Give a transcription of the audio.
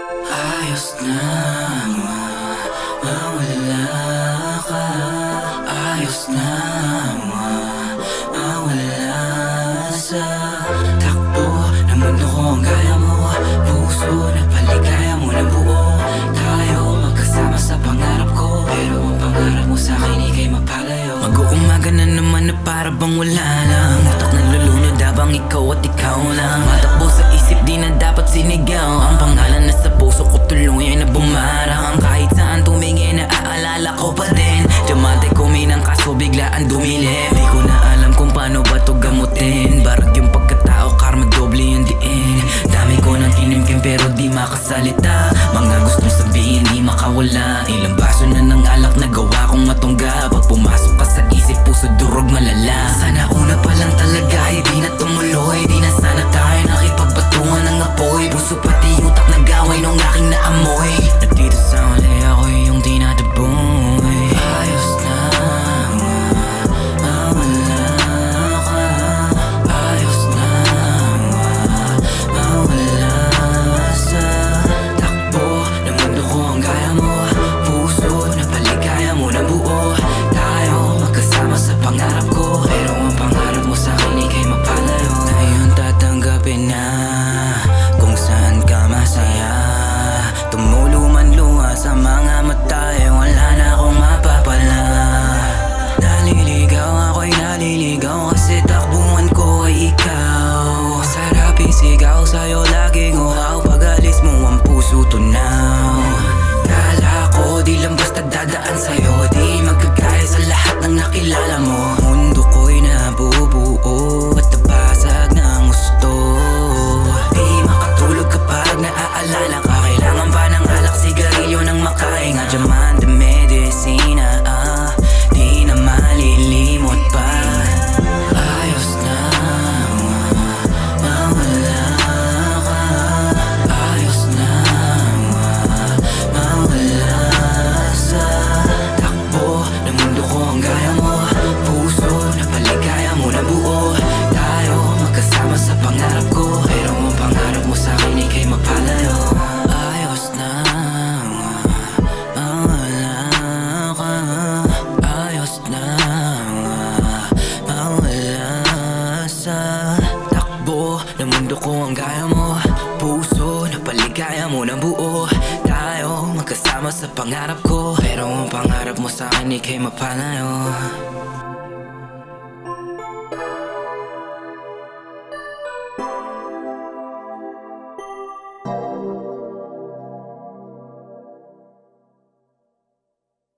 Ayos na mawala ka. Ayos na mawala sa takbo ng mundo ko ang gaya mo. Puso na paligaya mo na buo. Tayo magkasama sa pangarap ko, pero ang pangarap mo sa'kin ika'y mapalayo. Mag-uumaga na naman na para bang wala lang. Utak na lulunod habang ikaw at ikaw lang. Matakbo sa isip di na dapat sinigaw. Ang pangalan na sa puso ko tuluyan na bumarang. Kahit saan tumingin naaalala ko pa din. Diamante kuminang kaso biglaan dumilim. Di ko na alam kung paano ba to gamutin. Barag yung pagkatao, karma doble yung diin. Dami ko nang inimkim pero di makasalita. Mga gustong sabihin di makawala. Ilang baso na ng alak na gawa kong matungga. Pag pumasok ka sa isip, puso durog malala. Sana una pa lang talaga, hindi na tumuloy. Di na sana tayo nakipagpatungan ng apoy. Puso pati utak nag-away nung aking naamoy. Nandito sa huli ako yung di nadaboy. Ayos na mawala ka. Ayos na mawala sa takbo ng mundo ko ang gaya mo. Puso na paligaya mo na buo. Tayo magkasama sa pangarap ko, pero ang pangarap mo sa'kin ika'y mapalayo. Ngayon tatanggapin na kung saan ka masaya. Tumulo man luha sa mga mata, wala na akong mapapala. Naliligaw ako'y naliligaw kasi takbuhan ko ay ikaw. Sarap isigaw sa'yo laging uhaw. Pag alis mo ang puso tunaw. Kala ko di lang basta dadaan sa'yo, di magkagaya sa lahat ng nakilala mo. Mundo ko'y nabubuo at nabasag ng gusto. Di makatulog kapag naaalala ka. Kailangan ba ng alak, sigarilyo nang makahinga? Diamante, medicina, di na malilimot pa. Ayos na mawala ka. Ayos na mawala sa takbo ng mundo ko ang gaya mo. Puso na paligaya mo na buo. Tayo magkasama sa pangarap ko, pero ang pangarap mo sa'kin ika'y mapalayo. Ayos na mawala ka. Ayos na mawala sa takbo ng mundo ko ang gaya mo. Puso na paligaya mo na buo. Tayo magkasama sa pangarap ko, pero ang pangarap mo sa'kin ika'y mapalayo.